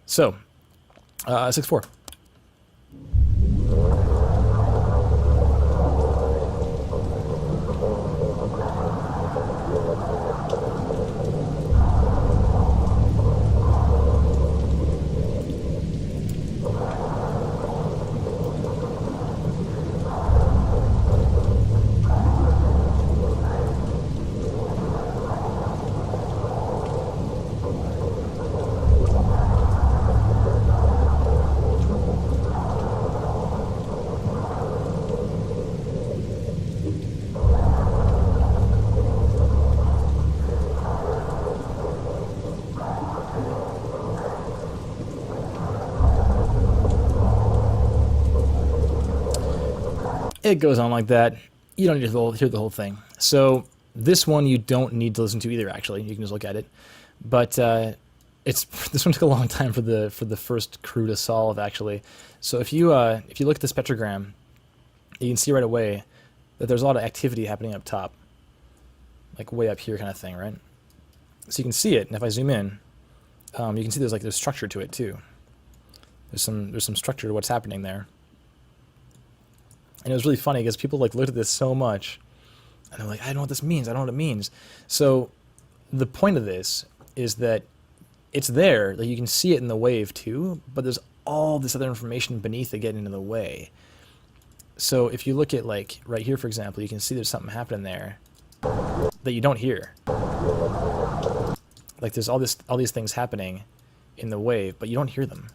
So, 6-4. It goes on like that. You don't need to hear the whole thing. So this one you don't need to listen to either. Actually, you can just look at it. But it's this one took a long time for the first crew to solve. Actually, so if you look at the spectrogram, you can see right away that there's a lot of activity happening up top, like way up here, kind of thing, right? So you can see it, and if I zoom in, you can see there's structure to it too. There's some structure to what's happening there. And it was really funny because people like looked at this so much, and they're like, I don't know what this means. I don't know what it means. So the point of this is that it's there, like you can see it in the wave too, but there's all this other information beneath it getting in the way. So if you look at like right here, for example, you can see there's something happening there that you don't hear. Like there's all these things happening in the wave, but you don't hear them.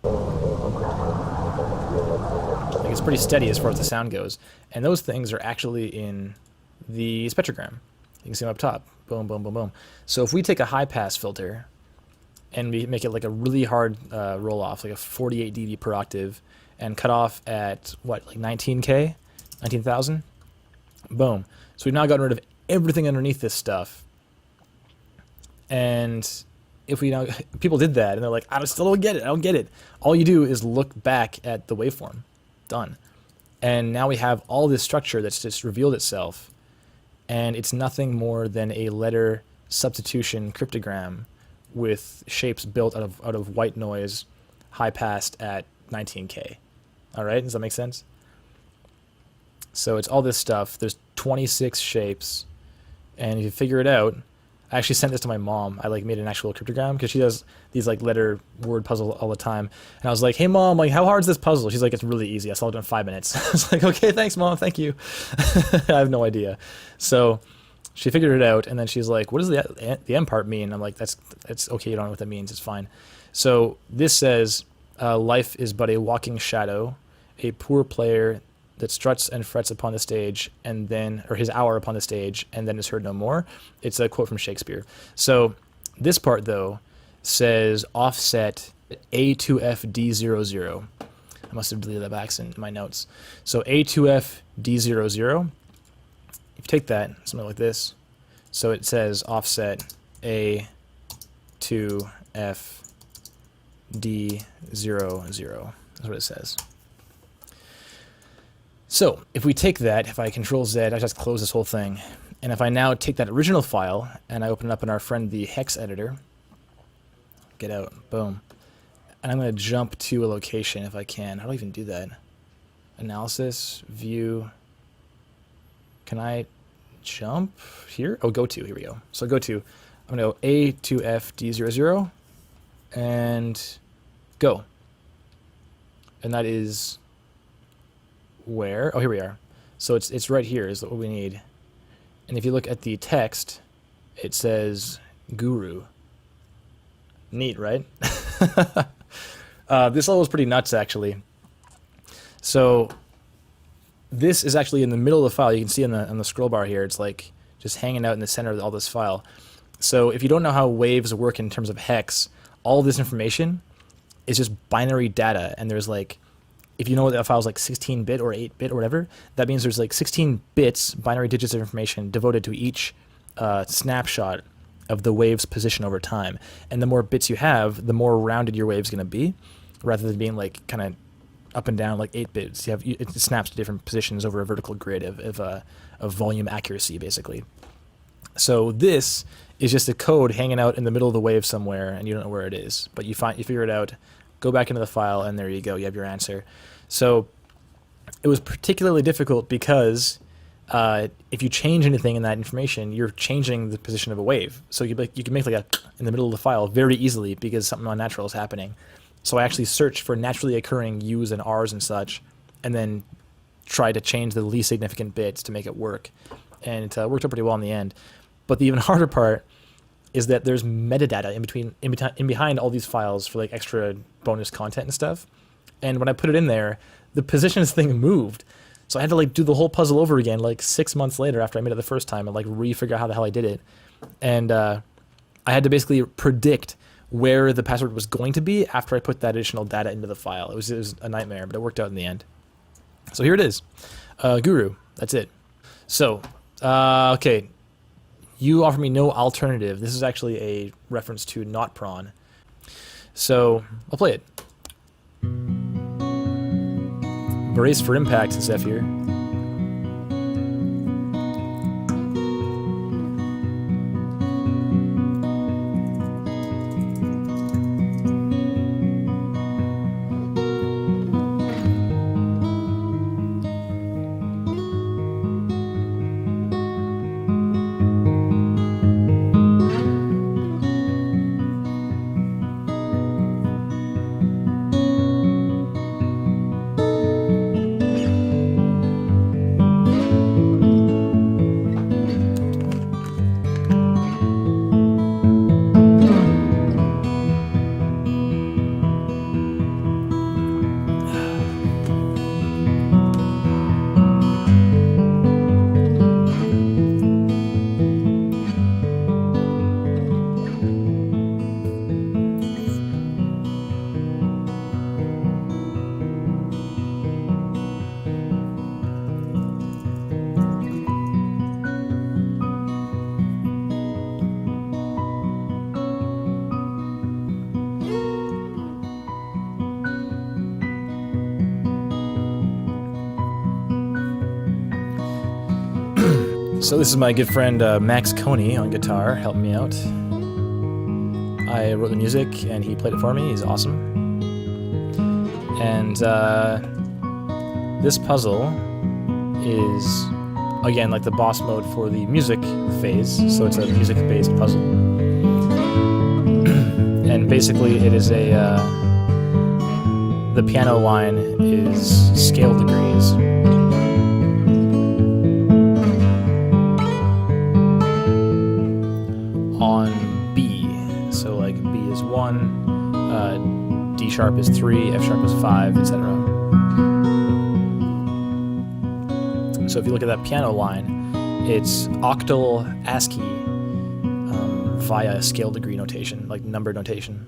Like it's pretty steady as far as the sound goes, and those things are actually in the spectrogram. You can see them up top. Boom, boom, boom, boom. So if we take a high pass filter and we make it like a really hard roll off, like a 48 dB per octave, and cut off at what, like 19K, 19,000. Boom. So we've now gotten rid of everything underneath this stuff. And if we now, people did that and they're like, I still don't get it. I don't get it. All you do is look back at the waveform. Done. And now we have all this structure that's just revealed itself, and it's nothing more than a letter substitution cryptogram with shapes built out of white noise, high passed at 19K. All right, does that make sense? So it's all this stuff. There's 26 shapes, and if you figure it out, I actually sent this to my mom. I like made an actual cryptogram because she does these like letter word puzzle all the time. And I was like, hey mom, like how hard is this puzzle? She's like, it's really easy. I solved it in 5 minutes. I was like, okay, thanks mom, thank you. I have no idea. So she figured it out, and then she's like, what does the M part mean? I'm like, that's okay, you don't know what that means, it's fine. So this says, life is but a walking shadow, a poor player that struts and frets upon the stage, and then, or his hour upon the stage, and then is heard no more. It's a quote from Shakespeare. So this part, though, says offset A2FD00. I must have deleted that by accident in my notes. So A2FD00, if you take that, something like this, so it says offset A2FD00. That's what it says. So if we take that, if I Control Z, I just close this whole thing. And if I now take that original file and I open it up in our friend the hex editor, get out, boom. And I'm going to jump to a location if I can. How do I even do that? Analysis, view. Can I jump here? Oh, go to, here we go. So go to, I'm going to go A2FD00 and go. And that is where? Oh, here we are. So it's right here is what we need. And if you look at the text, it says guru. Neat, right? This level is pretty nuts, actually. So this is actually in the middle of the file. You can see on the scroll bar here, it's like just hanging out in the center of all this file. So if you don't know how waves work in terms of hex, all of this information is just binary data, and there's like, if you know that a file's like 16-bit or 8-bit or whatever, that means there's like 16 bits, binary digits of information devoted to each snapshot of the wave's position over time. And the more bits you have, the more rounded your wave's going to be, rather than being like kind of up and down like 8 bits. It snaps to different positions over a vertical grid of volume accuracy, basically. So this is just a code hanging out in the middle of the wave somewhere, and you don't know where it is, but you figure it out go back into the file, and there you go. You have your answer. So it was particularly difficult because if you change anything in that information, you're changing the position of a wave. So you can make like a in the middle of the file very easily because something unnatural is happening. So I actually searched for naturally occurring U's and R's and such, and then try to change the least significant bits to make it work. And it worked out pretty well in the end. But the even harder part is that there's metadata in behind all these files for like extra bonus content and stuff. And when I put it in there, the positions thing moved. So I had to like do the whole puzzle over again like 6 months later after I made it the first time and like re-figure out how the hell I did it. And I had to basically predict where the password was going to be after I put that additional data into the file. It was a nightmare, but it worked out in the end. So here it is. Guru, that's it. So, okay. You offer me no alternative. This is actually a reference to not prawn. So I'll play it. Brace for impact, Zephyr. So this is my good friend Max Coney on guitar, helping me out. I wrote the music and he played it for me. He's awesome. And this puzzle is, again, like the boss mode for the music phase. So it's a music-based puzzle. And basically it is the piano line is scale degrees. On B, so like B is 1, D sharp is 3, F sharp is 5, etc. So if you look at that piano line, it's octal ASCII via scale degree notation, like number notation.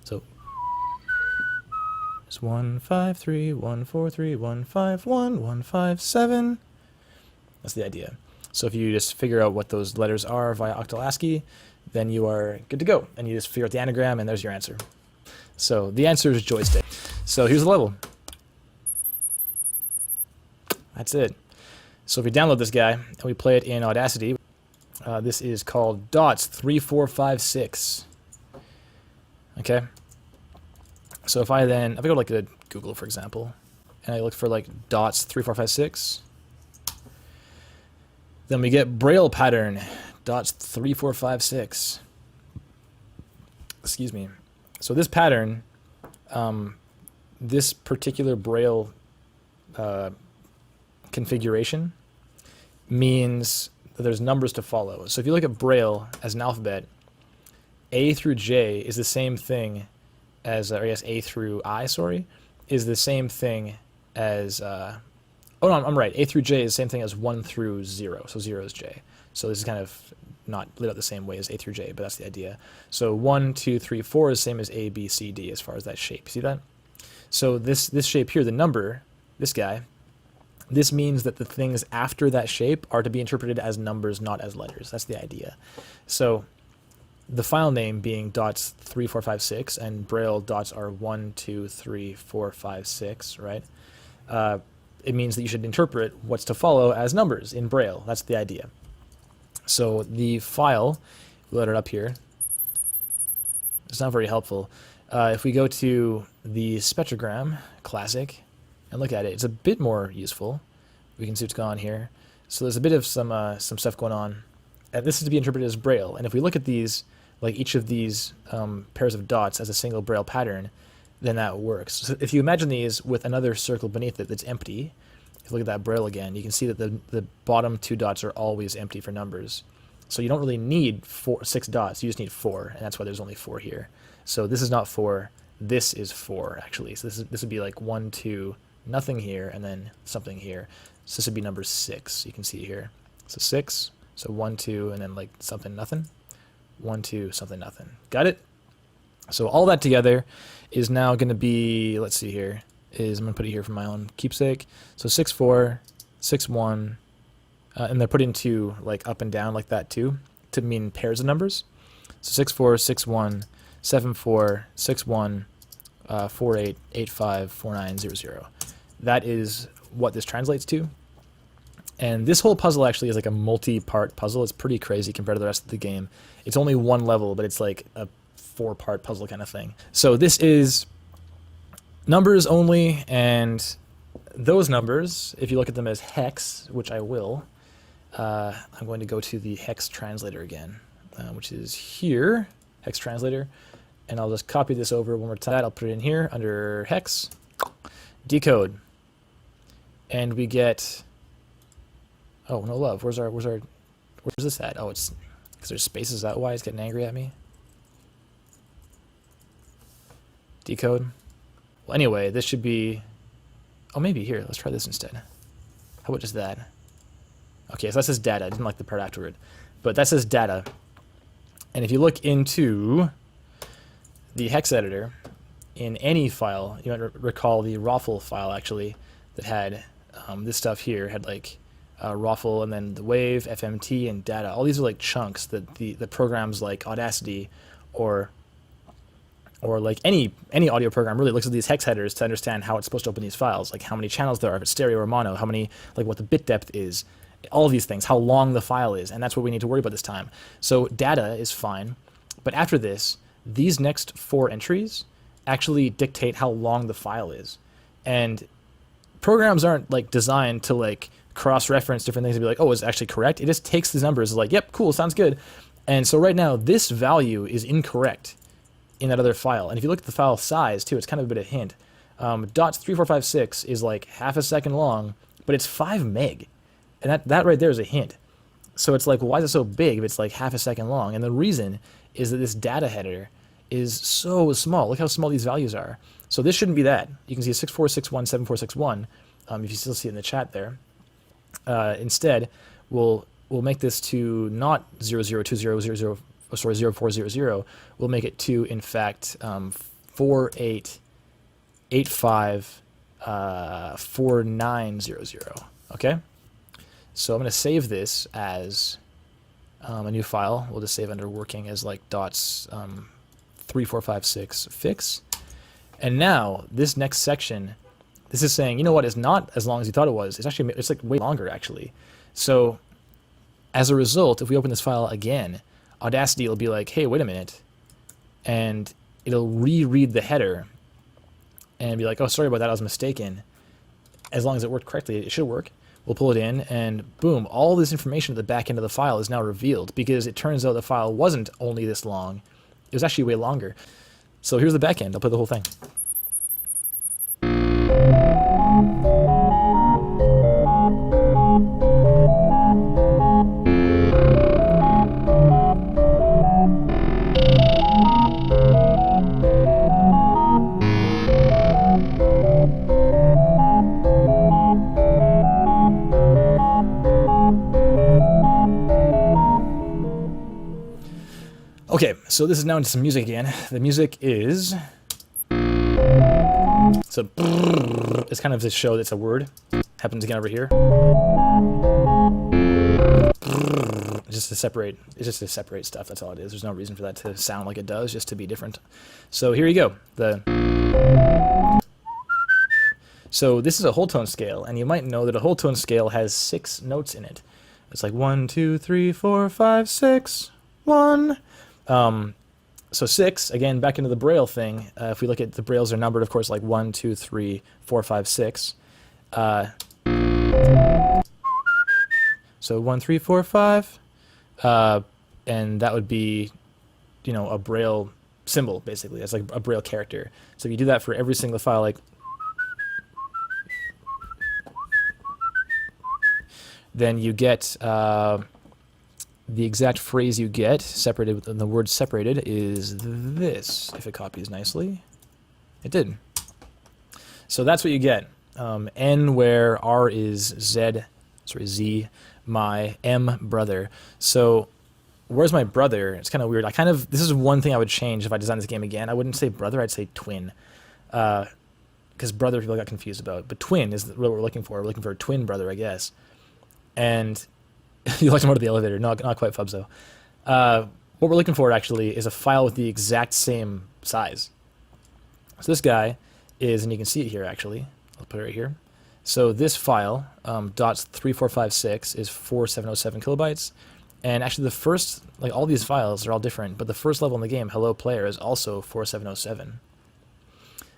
So it's 1 5 3 1 4 3 1 5 1 1 5 7. That's the idea. So if you just figure out what those letters are via octal ASCII, then you are good to go. And you just figure out the anagram, and there's your answer. So the answer is joystick. So here's the level. That's it. So if we download this guy, and we play it in Audacity, this is called dots3456. Okay? So if I go like to Google, for example, and I look for like dots3456, then we get Braille pattern, dots3456. Excuse me. So this pattern, this particular Braille configuration means that there's numbers to follow. So if you look at Braille as an alphabet, A through J is the same thing as, or I guess A through I, sorry, is the same thing as... Oh, no, I'm right. A through J is the same thing as 1 through 0. So 0 is J. So this is kind of not lit out the same way as A through J, but that's the idea. So 1, 2, 3, 4 is the same as A, B, C, D as far as that shape. See that? So this shape here, the number, this guy, this means that the things after that shape are to be interpreted as numbers, not as letters. That's the idea. So the file name being dots3456 and Braille dots are 1, 2, 3, 4, 5, 6, right? It means that you should interpret what's to follow as numbers in Braille. That's the idea. So the file, we'll load it up here. It's not very helpful. If we go to the spectrogram, classic, and look at it, it's a bit more useful. We can see what's going on here. So there's a bit of some stuff going on. And this is to be interpreted as Braille. And if we look at these, like each of these pairs of dots as a single Braille pattern, then that works. So if you imagine these with another circle beneath it that's empty, if you look at that Braille again, you can see that the bottom 2 dots are always empty for numbers. So you don't really need 6 dots, you just need 4, and that's why there's only 4 here. So this is not 4, this is 4 actually. So this would be like 1, 2, nothing here, and then something here. So this would be number 6, you can see here. So 6, so 1, 2, and then like something, nothing. 1, 2, something, nothing. Got it? So all that together is now going to be, let's see here, I'm going to put it here for my own keepsake. So 6, 4, 6, 1, and they're put into like up and down like that too, to mean pairs of numbers. So 6, 4, 6, 1, 7, 4, 6, 1, 4, 8, 8, 5, 4, 9, 0, 0. That is what this translates to. And this whole puzzle actually is like a multi-part puzzle. It's pretty crazy compared to the rest of the game. It's only one level, but it's like a 4-part puzzle kind of thing. So this is numbers only, and those numbers, if you look at them as hex, which I will, I'm going to go to the hex translator again, which is here, hex translator, and I'll just copy this over one more time. I'll put it in here under hex, decode, and we get, oh no love, where's this at? Oh, it's because there's spaces. Is that why it's getting angry at me? Decode. Well, anyway, this should be, oh, maybe here, let's try this instead. How about just that? Okay, so that says data. I didn't like the part afterward, but that says data. And if you look into the hex editor in any file, you might recall the Raffle file actually that had this stuff here, had like Raffle and then the wave, FMT, and data. All these are like chunks that the programs like Audacity or like any audio program really looks at these hex headers to understand how it's supposed to open these files, like how many channels there are, if it's stereo or mono, how many, like what the bit depth is, all of these things, how long the file is, and that's what we need to worry about this time. So data is fine, but after this, these next 4 entries actually dictate how long the file is. And programs aren't like designed to like cross-reference different things and be like, oh, is it actually correct? It just takes these numbers, like, yep, cool, sounds good. And so right now, this value is incorrect in that other file. And if you look at the file size too, it's kind of a bit of a hint. Dots 3, 4, 5, 6 is like half a second long, but it's 5 meg. And that right there is a hint. So it's like, well, why is it so big if it's like half a second long? And the reason is that this data header is so small. Look how small these values are. So this shouldn't be that. You can see 6461, 7461, if you still see it in the chat there. Instead, we'll make this to not 002000, sorry, 0400. We'll make it to, in fact, 4885 4900. Okay? So I'm going to save this as a new file. We'll just save under working as like dots 3456 fix. And now this next section, this is saying, you know what, it's not as long as you thought it was. It's actually, it's like way longer actually. So as a result, if we open this file again, Audacity will be like, hey, wait a minute, and it'll reread the header and be like, oh, sorry about that, I was mistaken. As long as it worked correctly, it should work. We'll pull it in, and boom, all this information at the back end of the file is now revealed, because it turns out the file wasn't only this long, it was actually way longer. So here's the back end. I'll play the whole thing. Okay, so this is now into some music again. The music is, so it's kind of this show that's a word. Happens again over here. It's just to separate stuff, that's all it is. There's no reason for that to sound like it does, just to be different. So here you go. So this is a whole tone scale, and you might know that a whole tone scale has 6 notes in it. It's like 1, 2, 3, 4, 5, 6, 1. So 6, again, back into the Braille thing. If we look at the Brailles are numbered, of course, like 1, 2, 3, 4, 5, 6. So 1, 3, 4, 5. And that would be, a Braille symbol, basically. It's like a Braille character. So if you do that for every single file, like, then you get the exact phrase you get separated, and the word separated is this, if it copies nicely. It did. So that's what you get. N where R is Z, my M brother. So where's my brother? It's kind of weird. This is one thing I would change if I designed this game again. I wouldn't say brother, I'd say twin. Because brother people got confused about. But twin is what we're looking for. We're looking for a twin brother, I guess. And you like to motor the elevator. Not quite Fubzo. What we're looking for, actually, is a file with the exact same size. So this guy is, and you can see it here, actually. I'll put it right here. So this file, .3456, is 4707 kilobytes. And actually the first, like all these files are all different, but the first level in the game, Hello Player, is also 4707.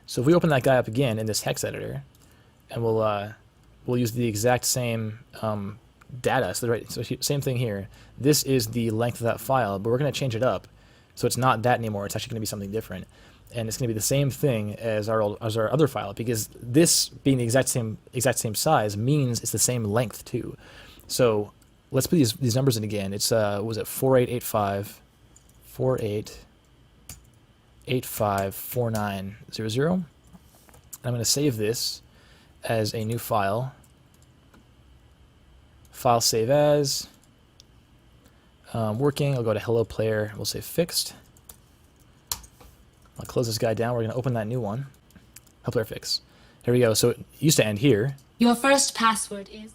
So if we open that guy up again in this hex editor, and we'll use the exact same data. So same thing here. This is the length of that file, but we're going to change it up. So it's not that anymore. It's actually going to be something different. And it's going to be the same thing as our other file, because this being the exact same size means it's the same length too. So let's put these numbers in again. It's was it 4885 48854900. I'm going to save this as a new file. File save as. Working. I'll go to Hello Player. We'll say fixed. I'll close this guy down. We're going to open that new one. Hello Player fix. Here we go. So it used to end here. Your first password is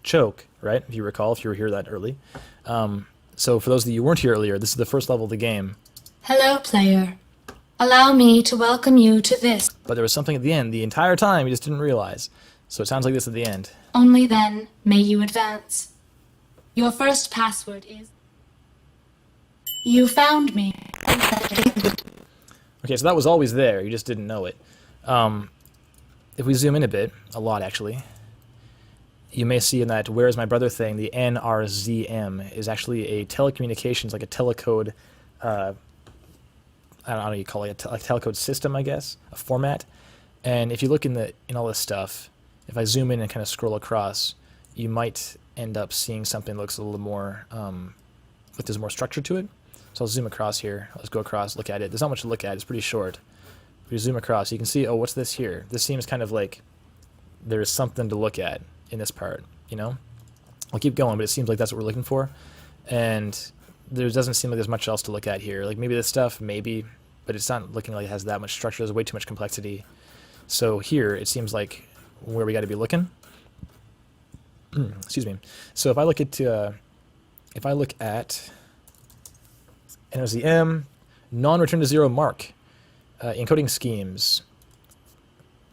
choke, right? If you recall, if you were here that early. So for those of you who weren't here earlier, this is the first level of the game. Hello, player. Allow me to welcome you to this. But there was something at the end the entire time you just didn't realize. So it sounds like this at the end. Only then may you advance. Your first password is... You found me. Okay, so that was always there. You just didn't know it. If we zoom in a bit, a lot actually, you may see in that "Where's my brother" thing, the NRZM is actually a telecommunications, like a telecode, I don't know how you call it, a telecode system, I guess, a format. And if you look in all this stuff, if I zoom in and kind of scroll across, you might end up seeing something that looks a little more, like there's more structure to it. So I'll zoom across here. Let's go across, look at it. There's not much to look at. It's pretty short. If you zoom across, you can see, oh, what's this here? This seems kind of like there's something to look at in this part, you know? I'll keep going, but it seems like that's what we're looking for. And there doesn't seem like there's much else to look at here. Like maybe this stuff, maybe, but it's not looking like it has that much structure. There's way too much complexity. So here, it seems like where we got to be looking. Excuse me. So if I look at NOZM, non-return to zero mark, encoding schemes.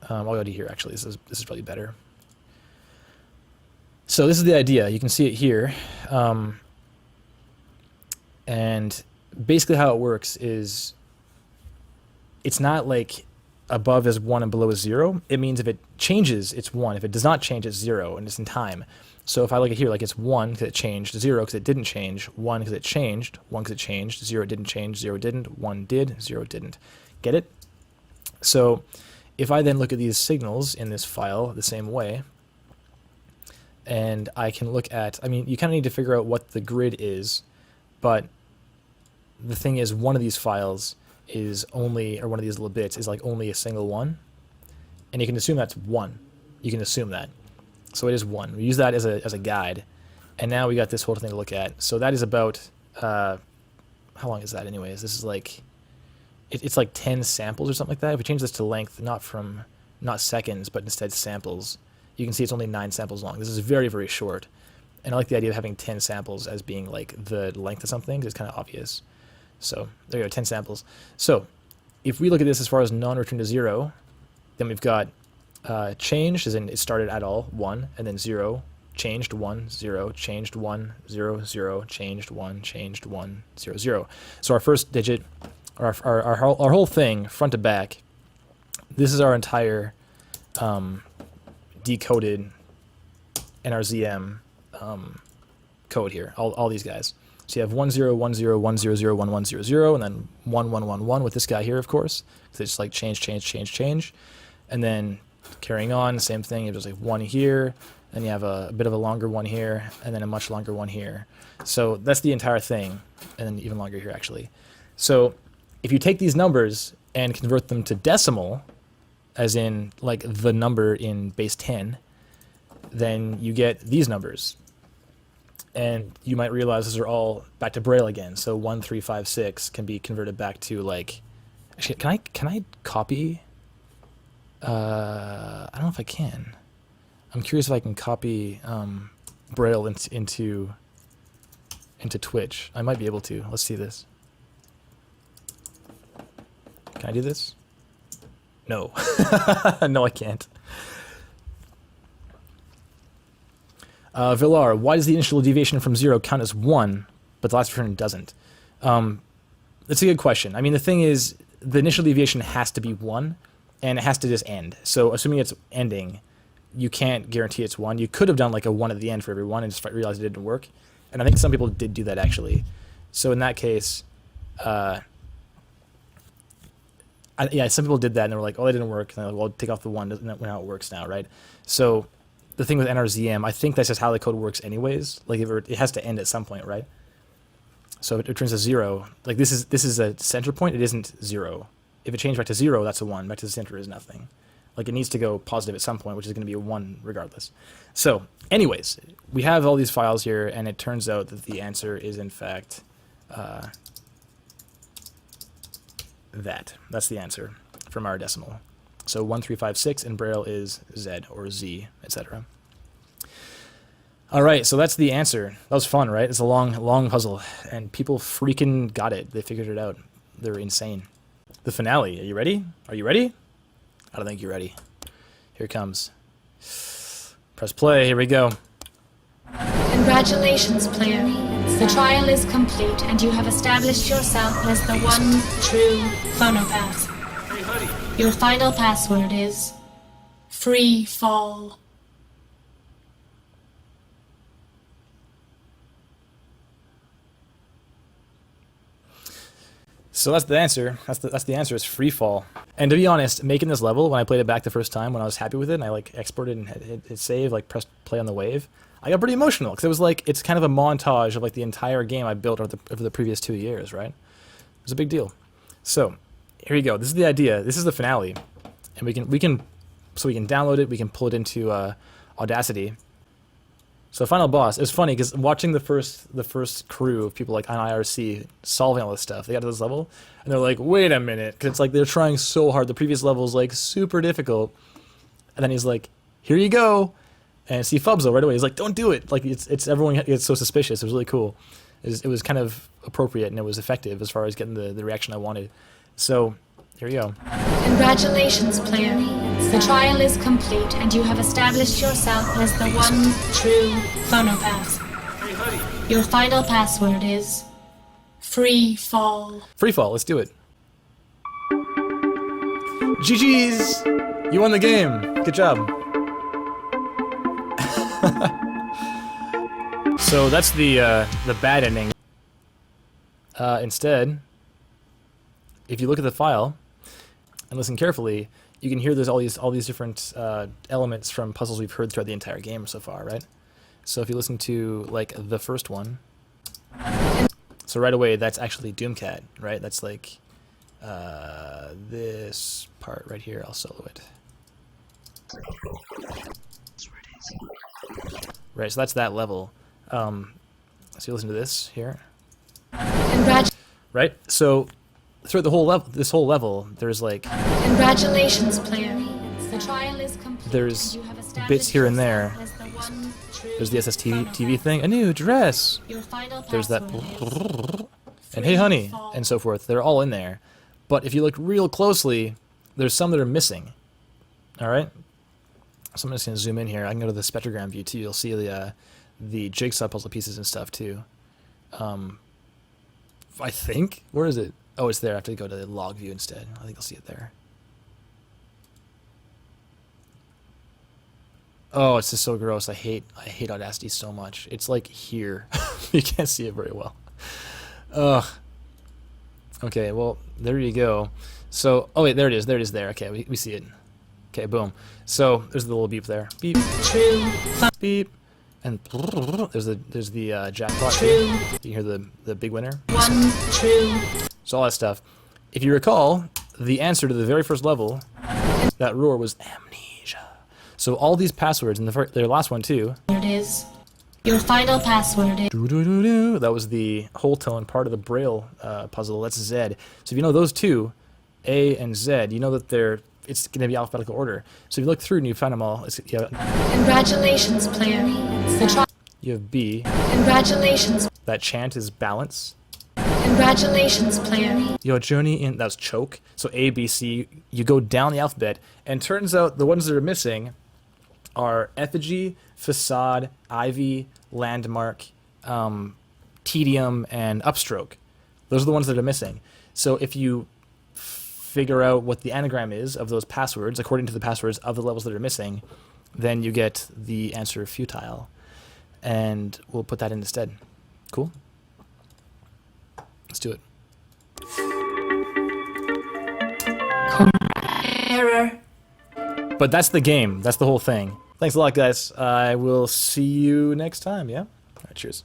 I'll go to here actually. This is probably better. So this is the idea. You can see it here, and basically how it works is it's not like above is 1 and below is 0. It means if it changes, it's 1. If it does not change, it's 0, and it's in time. So if I look at here, like it's 1 because it changed, 0 because it didn't change, 1 because it changed, 1 because it changed, 0 didn't change, 0 didn't, 1 did, 0 didn't. Get it? So if I then look at these signals in this file the same way, and I can look at, I mean, you kind of need to figure out what the grid is, but the thing is one of these files is only, or one of these little bits is like only a single one, and you can assume that's 1. You can assume that. So it is 1. We use that as a guide, and now we got this whole thing to look at. So that is about, how long is that anyways? This is like, it's like 10 samples or something like that. If we change this to length, not seconds, but instead samples, you can see it's only 9 samples long. This is very, very short. And I like the idea of having 10 samples as being like the length of something, 'cause it's kind of obvious. So there you go, 10 samples. So if we look at this as far as non-return to 0, then we've got changed, as in it started at all, 1, and then 0, changed 1, 0, changed 1, 0, 0, changed 1, changed 1, 0, 0. So our first digit, our whole thing, front to back. This is our entire decoded NRZM code here. All these guys. So you have 10 10 10 1100, and then 1111 with this guy here, of course. So it's just like change, and then carrying on, same thing. You have just like one here, and you have a bit of a longer one here, and then a much longer one here. So that's the entire thing, and then even longer here actually. So if you take these numbers and convert them to decimal, as in like the number in base 10, then you get these numbers. And you might realize those are all back to Braille again. So 1356 can be converted back to like. Actually, can I copy? I don't know if I can. I'm curious if I can copy Braille into Twitch. I might be able to. Let's see this. Can I do this? No. No, I can't. Villar, why does the initial deviation from 0 count as 1, but the last return doesn't? That's a good question. I mean, the thing is, the initial deviation has to be 1, and it has to just end. So assuming it's ending, you can't guarantee it's 1. You could have done like a 1 at the end for every one and just realized it didn't work. And I think some people did do that actually. So in that case, yeah, some people did that and they were like, oh, that didn't work. And they're like, well, take off the 1, and how it works now, right? So the thing with NRZM, I think that's just how the code works anyways. Like it has to end at some point, right? So it returns a 0. Like this is a center point. It isn't 0. If it changed back to 0, that's a 1. Back to the center is nothing. Like it needs to go positive at some point, which is going to be a 1 regardless. So anyways, we have all these files here, and it turns out that the answer is in fact that's the answer from our decimal. So 1356 in Braille is Z or Z, etc. All right, so that's the answer. That was fun, right? It's a long puzzle, and people freaking got it. They figured it out. They're insane. The finale. Are you ready? Are you ready? I don't think you're ready. Here it comes. Press play. Here we go. Congratulations, player. The trial is complete, and you have established yourself as the one true Phonopath. Your final password is free fall. So that's the answer. That's the answer. Is free fall. And to be honest, making this level, when I played it back the first time, when I was happy with it, and I like exported and hit save, like pressed play on the wave, I got pretty emotional because it was like it's kind of a montage of like the entire game I built over the previous 2 years, right? It was a big deal. So here you go. This is the idea. This is the finale, and we can download it. We can pull it into Audacity. So the final boss. It was funny because watching the first crew of people like on IRC solving all this stuff, they got to this level and they're like, wait a minute, because it's like they're trying so hard. The previous level is like super difficult, and then he's like, here you go, and see Fubzo right away. He's like, don't do it. Like it's everyone gets so suspicious. It was really cool. It was kind of appropriate and it was effective as far as getting the reaction I wanted. So here you go. Congratulations, player. The trial is complete, and you have established yourself as the one true Phonopath. Your final password is free fall. Free fall. Let's do it. GG's! You won the game. Good job. So that's the bad ending. Instead, if you look at the file and listen carefully, you can hear there's all these different elements from puzzles we've heard throughout the entire game so far, right? So if you listen to like the first one, so right away that's actually Doomcat, right? That's like this part right here. I'll solo it. Right, so that's that level. So you listen to this here. Right, so throughout the whole level, this whole level, there's like congratulations, player. The trial is complete. There's bits here and there. There's the SSTV thing, a new dress. There's that, and hey honey, and so forth. They're all in there, but if you look real closely, there's some that are missing. All right. So I'm just gonna zoom in here. I can go to the spectrogram view too. You'll see the jigsaw puzzle pieces and stuff too. I think, where is it? Oh, it's there. I have to go to the log view instead. I think I'll see it there. Oh, it's just so gross. I hate Audacity so much. It's like here. You can't see it very well. Ugh. Okay, well, there you go. So, oh wait, there it is. There it is there. Okay, we see it. Okay, boom. So, there's the little beep there. Beep. True. Beep. And there's the jackpot. You can hear the big winner. One true. So all that stuff. If you recall, the answer to the very first level, that roar was amnesia. So all these passwords, and their last one too. It is. Your final password is. That was the whole tone part of the Braille puzzle. That's Z. So if you know those two, A and Z, you know that it's going to be alphabetical order. So if you look through and you find them all, Congratulations, player. You have B. Congratulations. That chant is balance. Congratulations, player. Your journey in, that's choke. So A, B, C, you go down the alphabet, and turns out the ones that are missing are effigy, facade, ivy, landmark, tedium, and upstroke. Those are the ones that are missing. So if you figure out what the anagram is of those passwords, according to the passwords of the levels that are missing, then you get the answer futile. And we'll put that in instead. Cool? Let's do it. Error. But that's the game. That's the whole thing. Thanks a lot, guys. I will see you next time, yeah? All right, cheers.